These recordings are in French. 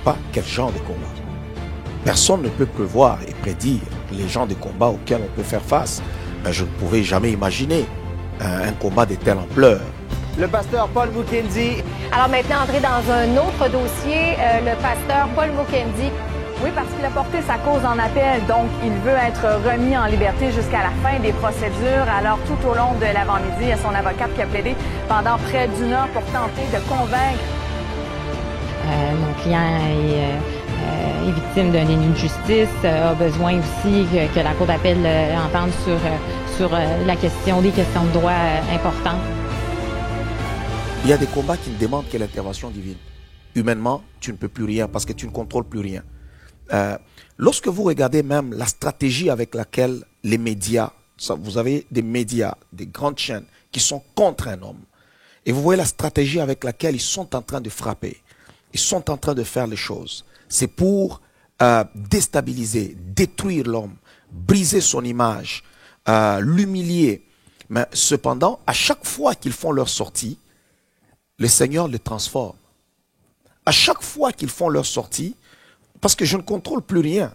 pas quel genre de combat. Personne ne peut prévoir et prédire les genres de combats auxquels on peut faire face. Mais je ne pouvais jamais imaginer un combat de telle ampleur. Le pasteur Paul Mukendi. Alors maintenant, entrer dans un autre dossier, le pasteur Paul Mukendi. Oui, parce qu'il a porté sa cause en appel, donc il veut être remis en liberté jusqu'à la fin des procédures. Alors tout au long de l'avant-midi, il y a son avocate qui a plaidé pendant près d'une heure pour tenter de convaincre. Mon client est victime d'un déni de justice, a besoin aussi que la Cour d'appel entende sur la question des questions de droit importantes. Il y a des combats qui ne demandent que l'intervention divine. Humainement, tu ne peux plus rien parce que tu ne contrôles plus rien. Lorsque vous regardez même la stratégie avec laquelle les médias, vous avez des médias, des grandes chaînes qui sont contre un homme. Et vous voyez la stratégie avec laquelle ils sont en train de frapper. Ils sont en train de faire les choses. C'est pour déstabiliser, détruire l'homme, briser son image, l'humilier. Mais cependant, à chaque fois qu'ils font leur sortie, le Seigneur les transforme. À chaque fois qu'ils font leur sortie, parce que je ne contrôle plus rien.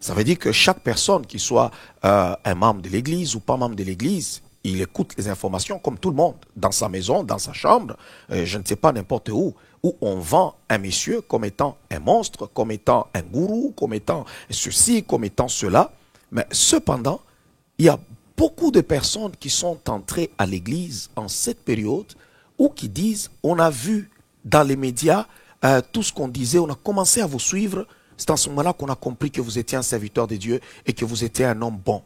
Ça veut dire que chaque personne, qui soit un membre de l'église ou pas membre de l'église, il écoute les informations comme tout le monde, dans sa maison, dans sa chambre, je ne sais pas n'importe où on vend un monsieur comme étant un monstre, comme étant un gourou, comme étant ceci, comme étant cela. Mais cependant, il y a beaucoup de personnes qui sont entrées à l'église en cette période ou qui disent, on a vu dans les médias tout ce qu'on disait, on a commencé à vous suivre. C'est en ce moment-là qu'on a compris que vous étiez un serviteur de Dieu et que vous étiez un homme bon.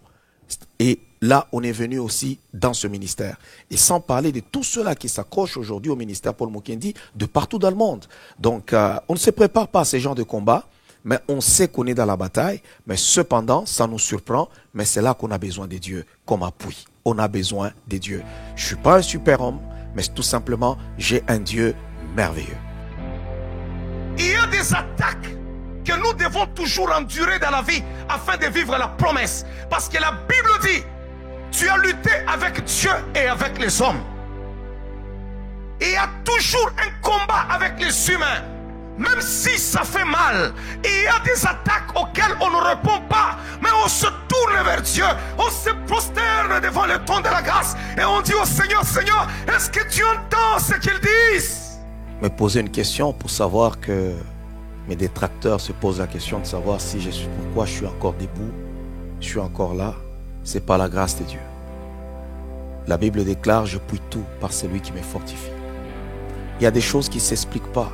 Et là, on est venu aussi dans ce ministère. Et sans parler de tous ceux-là qui s'accrochent aujourd'hui au ministère Paul Mukendi de partout dans le monde. Donc, on ne se prépare pas à ces genres de combats, mais on sait qu'on est dans la bataille. Mais cependant, ça nous surprend, mais c'est là qu'on a besoin de Dieu comme appui. On a besoin de Dieu. Je ne suis pas un super-homme, mais tout simplement, j'ai un Dieu merveilleux. Il y a des attaques que nous devons toujours endurer dans la vie afin de vivre la promesse. Parce que la Bible dit, tu as lutté avec Dieu et avec les hommes. Et il y a toujours un combat avec les humains. Même si ça fait mal, il y a des attaques auxquelles on ne répond pas, mais on se tourne vers Dieu, on se prosterne devant le trône de la grâce et on dit au Seigneur, Seigneur, est-ce que tu entends ce qu'ils disent? Me poser une question pour savoir que mes détracteurs se posent la question de savoir si pourquoi je suis encore debout, je suis encore là, c'est par la grâce de Dieu. La Bible déclare, je puis tout par celui qui me fortifie. Il y a des choses qui ne s'expliquent pas,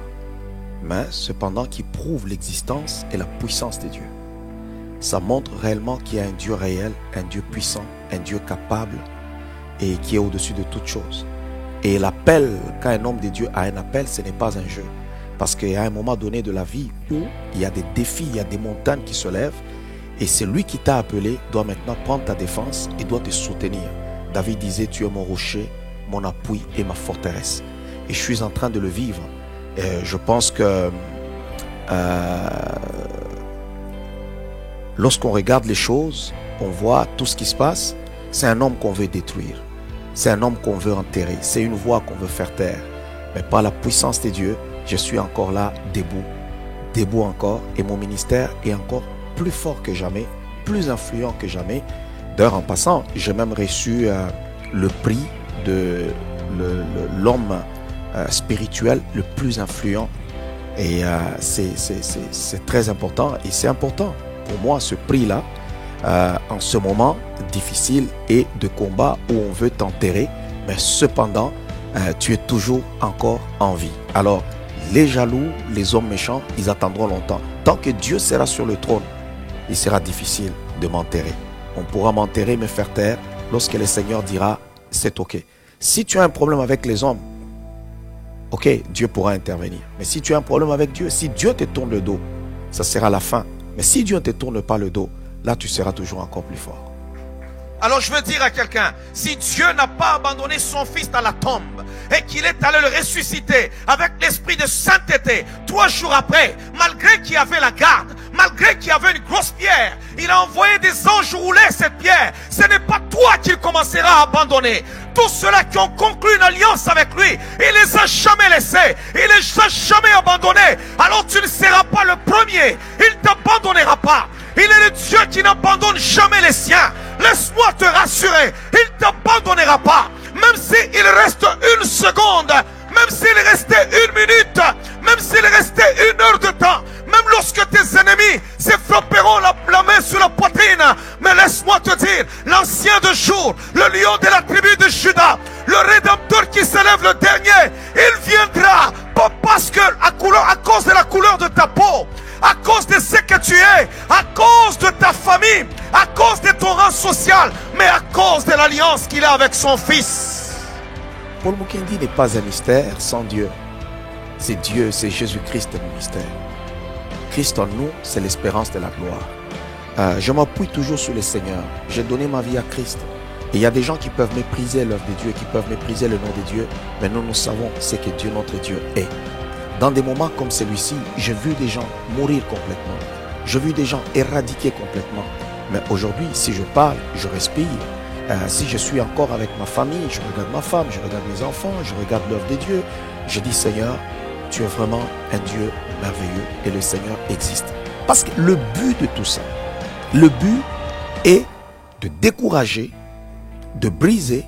mais cependant qui prouvent l'existence et la puissance de Dieu. Ça montre réellement qu'il y a un Dieu réel, un Dieu puissant, un Dieu capable et qui est au-dessus de toutes choses. Et l'appel, quand un homme de Dieu a un appel, ce n'est pas un jeu. Parce qu'il y a un moment donné de la vie où il y a des défis, il y a des montagnes qui se lèvent. Et celui qui t'a appelé doit maintenant prendre ta défense et doit te soutenir. David disait, tu es mon rocher, mon appui et ma forteresse. Et je suis en train de le vivre. Et je pense que lorsqu'on regarde les choses, on voit tout ce qui se passe. C'est un homme qu'on veut détruire. C'est un homme qu'on veut enterrer. C'est une voix qu'on veut faire taire. Mais par la puissance de Dieu, je suis encore là, debout. Debout encore. Et mon ministère est encore plus fort que jamais, plus influent que jamais. D'ailleurs, en passant, j'ai même reçu le prix de l'homme spirituel le plus influent. Et c'est très important. Et c'est important pour moi, ce prix-là, en ce moment difficile et de combat où on veut t'enterrer, mais cependant, tu es toujours encore en vie. Alors, les jaloux, les hommes méchants, ils attendront longtemps. Tant que Dieu sera sur le trône, il sera difficile de m'enterrer. On pourra m'enterrer, me faire taire, lorsque le Seigneur dira, c'est ok. Si tu as un problème avec les hommes, ok, Dieu pourra intervenir. Mais si tu as un problème avec Dieu, si Dieu te tourne le dos, ça sera la fin. Mais si Dieu ne te tourne pas le dos, là tu seras toujours encore plus fort. Alors je veux dire à quelqu'un, si Dieu n'a pas abandonné son fils dans la tombe et qu'il est allé le ressusciter avec l'esprit de sainteté, 3 jours après, malgré qu'il y avait la garde, malgré qu'il y avait une grosse pierre, il a envoyé des anges rouler cette pierre. Ce n'est pas toi qu'il commencera à abandonner. tous ceux-là qui ont conclu une alliance avec lui, il les a jamais laissés, il les a jamais abandonnés. Alors tu ne seras pas le premier, il ne t'abandonnera pas. Il est le Dieu qui n'abandonne jamais les siens. Laisse-moi te rassurer, il ne t'abandonnera pas. Même s'il reste une seconde, même s'il restait une minute, même s'il restait une heure de temps, même lorsque tes ennemis se frapperont la main sur la poitrine. Mais laisse-moi te dire, l'ancien de jour, le lion de la tribu de Juda, le rédempteur qui s'élève le dernier, il viendra, pas parce que à cause de la couleur de ta peau, à cause de ce que tu es, à cause de ta famille, à cause de ton rang social, mais à cause de l'alliance qu'il a avec son fils. Paul Mukendi n'est pas un mystère sans Dieu. C'est Dieu, c'est Jésus-Christ le mystère. Christ en nous, c'est l'espérance de la gloire. Je m'appuie toujours sur le Seigneur. J'ai donné ma vie à Christ. Et il y a des gens qui peuvent mépriser l'œuvre de Dieu, qui peuvent mépriser le nom de Dieu, mais nous savons ce que Dieu, notre Dieu, est. Dans des moments comme celui-ci, j'ai vu des gens mourir complètement. J'ai vu des gens éradiqués complètement. Mais aujourd'hui, si je parle, je respire. Si je suis encore avec ma famille, je regarde ma femme, je regarde mes enfants, je regarde l'œuvre de Dieu. Je dis, Seigneur, tu es vraiment un Dieu merveilleux et le Seigneur existe. Parce que le but de tout ça, le but est de décourager, de briser.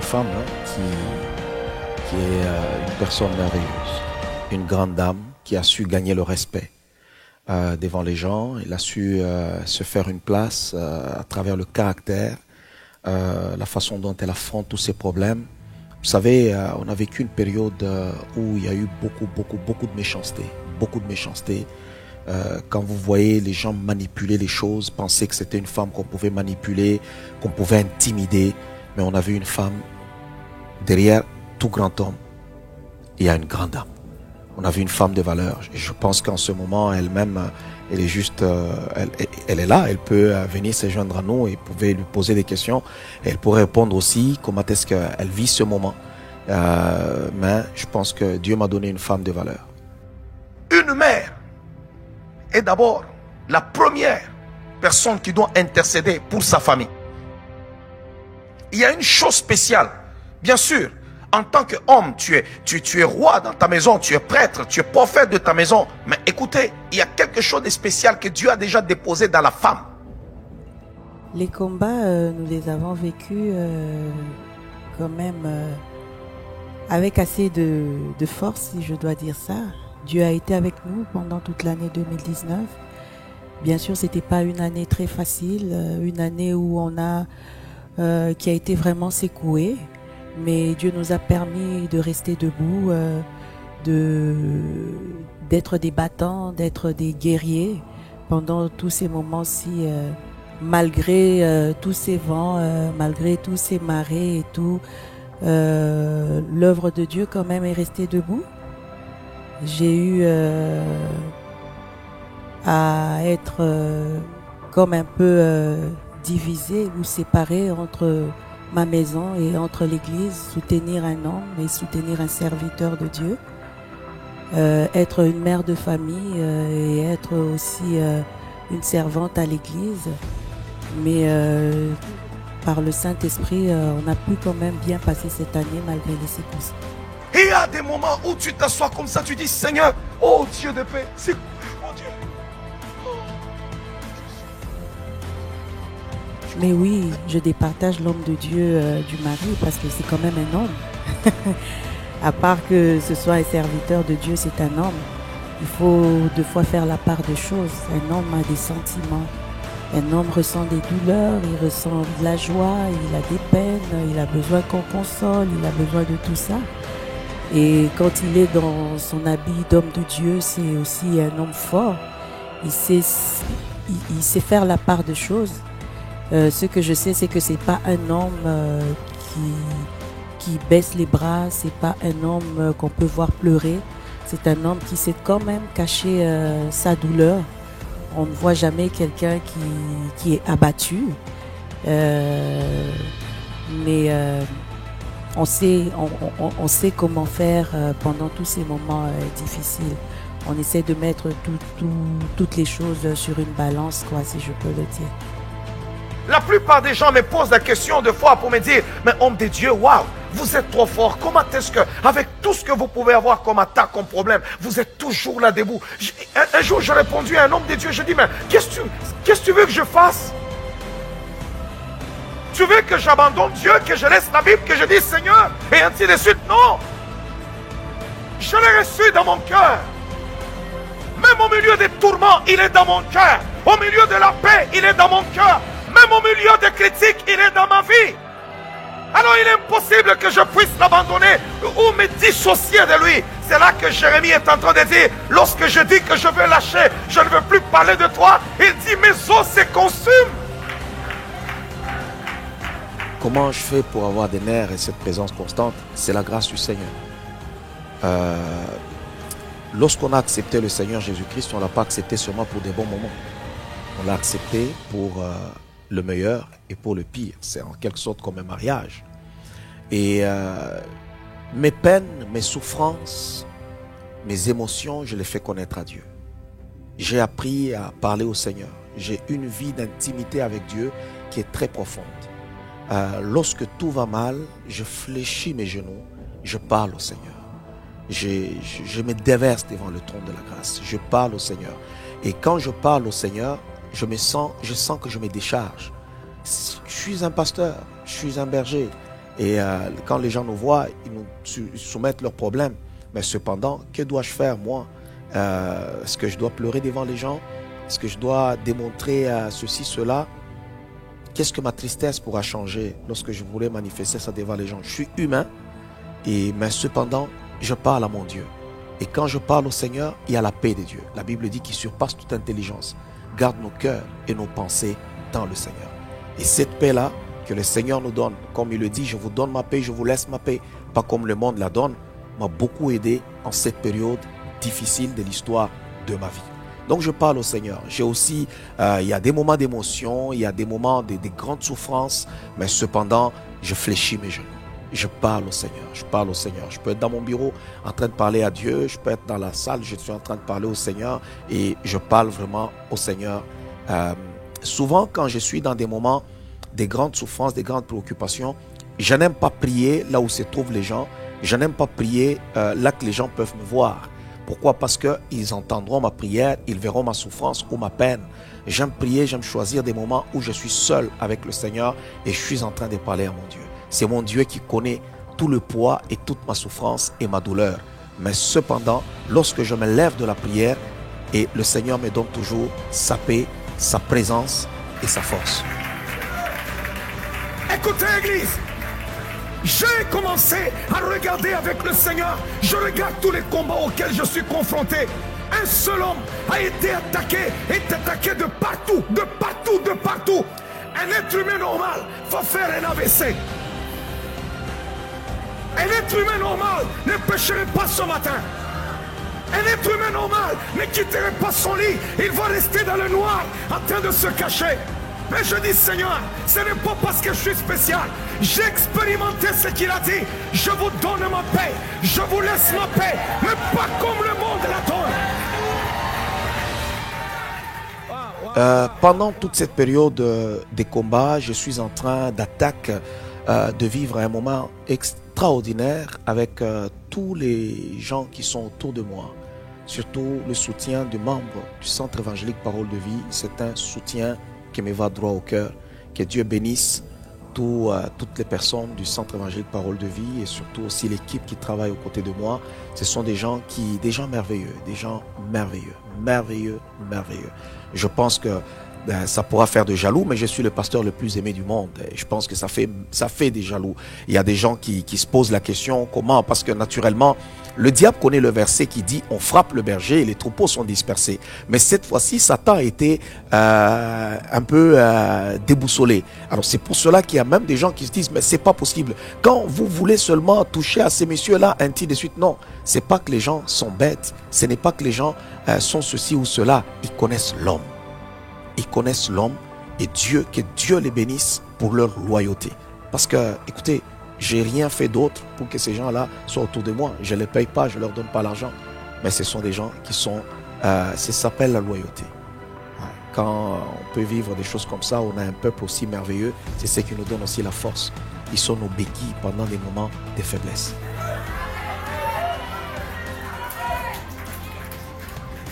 Femme qui est une personne merveilleuse, une grande dame qui a su gagner le respect devant les gens. Elle a su se faire une place à travers le caractère, la façon dont elle affronte tous ses problèmes. Vous savez, on a vécu une période où il y a eu beaucoup de méchanceté, quand vous voyez les gens manipuler les choses, penser que c'était une femme qu'on pouvait manipuler, qu'on pouvait intimider. Mais on a vu une femme, derrière tout grand homme, il y a une grande dame. On a vu une femme de valeur. Je pense qu'en ce moment, elle-même, elle est juste, elle est là. Elle peut venir se joindre à nous et pouvait lui poser des questions. Elle pourrait répondre aussi comment est-ce qu'elle vit ce moment. Mais je pense que Dieu m'a donné une femme de valeur. Une mère est d'abord la première personne qui doit intercéder pour sa famille. Il y a une chose spéciale. Bien sûr, en tant qu'homme, tu es roi dans ta maison, tu es prêtre, tu es prophète de ta maison. Mais écoutez, il y a quelque chose de spécial que Dieu a déjà déposé dans la femme. Les combats, nous les avons vécus quand même avec assez de force, si je dois dire ça. Dieu a été avec nous pendant toute l'année 2019. Bien sûr, c'était pas une année très facile, une année où qui a été vraiment secouée. Mais Dieu nous a permis de rester debout, d'être des battants, d'être des guerriers pendant tous ces moments-ci, malgré tous ces vents, malgré tous ces marées et tout. L'œuvre de Dieu quand même est restée debout. J'ai eu à être comme un peu divisée ou séparée entre ma maison et entre l'église, soutenir un homme et soutenir un serviteur de Dieu, être une mère de famille et être aussi une servante à l'église. Mais par le Saint-Esprit, on a pu quand même bien passer cette année malgré les circonstances. Il y a des moments où tu t'assois comme ça, tu dis Seigneur, oh Dieu de paix, c'est oh Dieu. Mais oui, je départage l'homme de Dieu du mari parce que c'est quand même un homme. À part que ce soit un serviteur de Dieu, c'est un homme. Il faut deux fois faire la part des choses. Un homme a des sentiments. Un homme ressent des douleurs, il ressent de la joie, il a des peines, il a besoin qu'on console, il a besoin de tout ça. Et quand il est dans son habit d'homme de Dieu, c'est aussi un homme fort. Il sait faire la part des choses. Ce que je sais, c'est que c'est pas un homme qui baisse les bras, c'est pas un homme qu'on peut voir pleurer. C'est un homme qui sait quand même cacher sa douleur. On ne voit jamais quelqu'un qui est abattu. Mais on sait comment faire pendant tous ces moments difficiles. On essaie de mettre toutes les choses sur une balance, quoi, si je peux le dire. La plupart des gens me posent la question de fois pour me dire, mais homme de Dieu, waouh, vous êtes trop fort. Comment est-ce que, avec tout ce que vous pouvez avoir comme attaque, comme problème, vous êtes toujours là debout? Un jour, j'ai répondu à un homme de Dieu, j'ai dit, mais qu'est-ce que tu veux que je fasse? Tu veux que j'abandonne Dieu, que je laisse la Bible, que je dise Seigneur, et ainsi de suite? Non! Je l'ai reçu dans mon cœur. Même au milieu des tourments, il est dans mon cœur. Au milieu de la paix, il est dans mon cœur. Même au milieu des critiques, il est dans ma vie. Alors il est impossible que je puisse l'abandonner ou me dissocier de lui. C'est là que Jérémie est en train de dire, lorsque je dis que je veux lâcher, je ne veux plus parler de toi, il dit mes os se consument. Comment je fais pour avoir des nerfs et cette présence constante? C'est la grâce du Seigneur. Lorsqu'on a accepté le Seigneur Jésus-Christ, on ne l'a pas accepté seulement pour des bons moments. On l'a accepté pour le meilleur et pour le pire. C'est en quelque sorte comme un mariage. Et mes peines, mes souffrances, mes émotions, je les fais connaître à Dieu. J'ai appris à parler au Seigneur. J'ai une vie d'intimité avec Dieu qui est très profonde. Lorsque tout va mal, je fléchis mes genoux, je parle au Seigneur. Je me déverse devant le trône de la grâce. Je parle au Seigneur. Et quand je parle au Seigneur, je sens que je me décharge. Je suis un pasteur, je suis un berger. Et quand les gens nous voient, ils nous soumettent leurs problèmes. Mais cependant, que dois-je faire moi? Est-ce que je dois pleurer devant les gens? Est-ce que je dois démontrer ceci, cela? Qu'est-ce que ma tristesse pourra changer lorsque je voulais manifester ça devant les gens? Je suis humain, mais cependant, je parle à mon Dieu. Et quand je parle au Seigneur, il y a la paix de Dieu. La Bible dit qu'il surpasse toute intelligence. Garde nos cœurs et nos pensées dans le Seigneur. Et cette paix-là, que le Seigneur nous donne, comme il le dit, je vous donne ma paix, je vous laisse ma paix, pas comme le monde la donne, m'a beaucoup aidé en cette période difficile de l'histoire de ma vie. Donc je parle au Seigneur. J'ai aussi, il y a des moments d'émotion, il y a des moments de grandes souffrances, mais cependant, je fléchis mes genoux. Je parle au Seigneur, je parle au Seigneur. Je peux être dans mon bureau en train de parler à Dieu, je peux être dans la salle, je suis en train de parler au Seigneur et je parle vraiment au Seigneur. Souvent, quand je suis dans des moments de grandes souffrances, de grandes préoccupations, je n'aime pas prier là où se trouvent les gens. Je n'aime pas prier là que les gens peuvent me voir. Pourquoi? Parce qu'ils entendront ma prière, ils verront ma souffrance ou ma peine. J'aime prier, j'aime choisir des moments où je suis seul avec le Seigneur et je suis en train de parler à mon Dieu. C'est mon Dieu qui connaît tout le poids et toute ma souffrance et ma douleur. Mais cependant, lorsque je me lève de la prière, et le Seigneur me donne toujours sa paix, sa présence et sa force. Écoutez, Église, j'ai commencé à regarder avec le Seigneur. Je regarde tous les combats auxquels je suis confronté. Un seul homme a été attaqué de partout, de partout, de partout. Un être humain normal va faire un AVC. Un être humain normal ne pécherait pas ce matin. Un être humain normal ne quitterait pas son lit. Il va rester dans le noir en train de se cacher. Mais je dis, Seigneur, ce n'est pas parce que je suis spécial. J'ai expérimenté ce qu'il a dit. Je vous donne ma paix. Je vous laisse ma paix. Mais pas comme le monde la donne. Pendant toute cette période des combats, je suis en train d'attaque, de vivre un moment extraordinaire avec tous les gens qui sont autour de moi. Surtout le soutien des membres du Centre évangélique Parole de Vie. C'est un soutien qui me va droit au cœur. Que Dieu bénisse toutes les personnes du Centre évangélique Parole de Vie et surtout aussi l'équipe qui travaille aux côtés de moi. Ce sont des gens merveilleux, merveilleux. Je pense que ça pourra faire de jaloux, mais je suis le pasteur le plus aimé du monde. Et je pense que ça fait des jaloux. Il y a des gens qui se posent la question, comment? Parce que naturellement, le diable connaît le verset qui dit, on frappe le berger et les troupeaux sont dispersés. Mais cette fois-ci, Satan a été un peu déboussolé. Alors c'est pour cela qu'il y a même des gens qui se disent, mais c'est pas possible. Quand vous voulez seulement toucher à ces messieurs-là, ainsi de suite, non. C'est pas que les gens sont bêtes. Ce n'est pas que les gens sont ceci ou cela. Ils connaissent l'homme. Ils connaissent l'homme et Dieu, que Dieu les bénisse pour leur loyauté. Parce que, écoutez, j'ai rien fait d'autre pour que ces gens-là soient autour de moi. Je ne les paye pas, je ne leur donne pas l'argent. Mais ce sont des gens qui sont... ça s'appelle la loyauté. Quand on peut vivre des choses comme ça, on a un peuple aussi merveilleux. C'est ce qui nous donne aussi la force. Ils sont nos béquilles pendant des moments de faiblesse.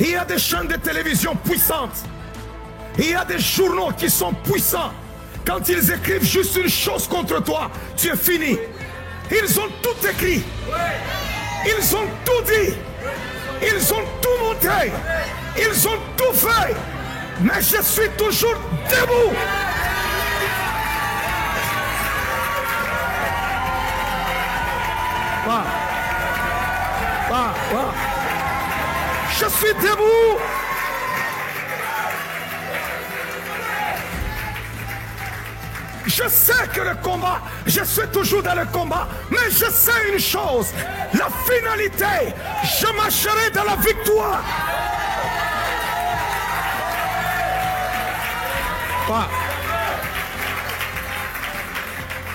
Il y a des chaînes de télévision puissantes. Il y a des journaux qui sont puissants. Quand ils écrivent juste une chose contre toi, tu es fini. Ils ont tout écrit. Ils ont tout dit. Ils ont tout montré. Ils ont tout fait. Mais je suis toujours debout. Je suis debout. Je sais que le combat, je suis toujours dans le combat, mais je sais une chose, la finalité, je marcherai dans la victoire.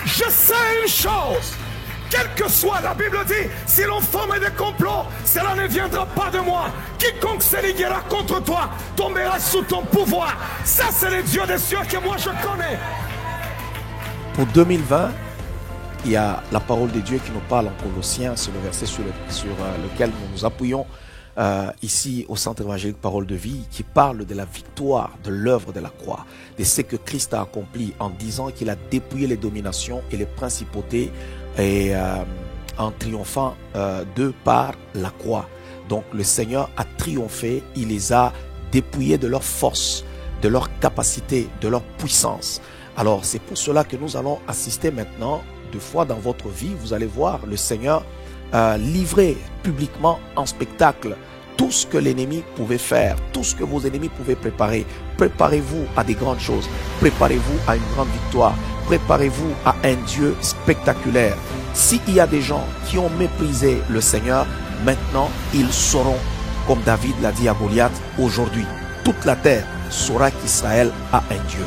Je sais une chose, quelle que soit, la Bible dit, si l'on forme des complots, cela ne viendra pas de moi. Quiconque se liguera contre toi tombera sous ton pouvoir. Ça, c'est le Dieu des cieux que moi je connais. Pour 2020, il y a la parole de Dieu qui nous parle en Colossiens, c'est le verset sur lequel nous nous appuyons ici au Centre évangélique Parole de Vie, qui parle de la victoire de l'œuvre de la croix, de ce que Christ a accompli en disant qu'il a dépouillé les dominations et les principautés et en triomphant d'eux par la croix. Donc le Seigneur a triomphé, il les a dépouillés de leur force, de leur capacité, de leur puissance. Alors c'est pour cela que nous allons assister maintenant, 2 fois dans votre vie, vous allez voir le Seigneur livrer publiquement en spectacle tout ce que l'ennemi pouvait faire, tout ce que vos ennemis pouvaient préparer. Préparez-vous à des grandes choses, préparez-vous à une grande victoire, préparez-vous à un Dieu spectaculaire. S'il y a des gens qui ont méprisé le Seigneur, maintenant ils sauront, comme David l'a dit à Goliath, aujourd'hui, toute la terre saura qu'Israël a un Dieu.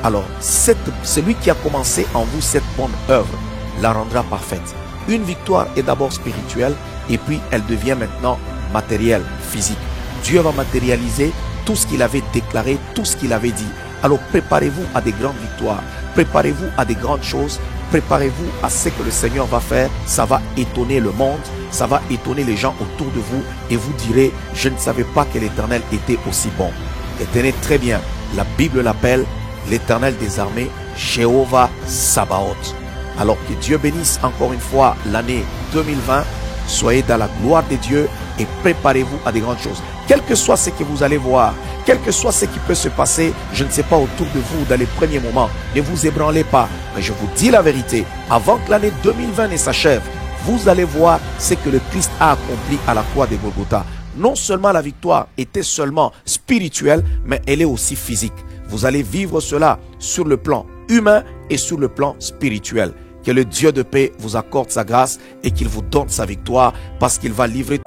Alors, celui qui a commencé en vous cette bonne œuvre la rendra parfaite. Une victoire est d'abord spirituelle et puis elle devient maintenant matérielle, physique. Dieu va matérialiser tout ce qu'il avait déclaré, tout ce qu'il avait dit. Alors préparez-vous à des grandes victoires, préparez-vous à des grandes choses, préparez-vous à ce que le Seigneur va faire. Ça va étonner le monde, ça va étonner les gens autour de vous et vous direz, je ne savais pas que l'Éternel était aussi bon. Et tenez très bien, la Bible l'appelle l'Éternel des armées, Jéhovah Sabaoth. Alors que Dieu bénisse encore une fois l'année 2020. Soyez dans la gloire de Dieu et préparez-vous à des grandes choses. Quel que soit ce que vous allez voir, quel que soit ce qui peut se passer, je ne sais pas autour de vous dans les premiers moments, ne vous ébranlez pas. Mais je vous dis la vérité, avant que l'année 2020 ne s'achève, vous allez voir ce que le Christ a accompli à la croix de Golgotha. Non seulement la victoire était seulement spirituelle, mais elle est aussi physique. Vous allez vivre cela sur le plan humain et sur le plan spirituel. Que le Dieu de paix vous accorde sa grâce et qu'il vous donne sa victoire parce qu'il va livrer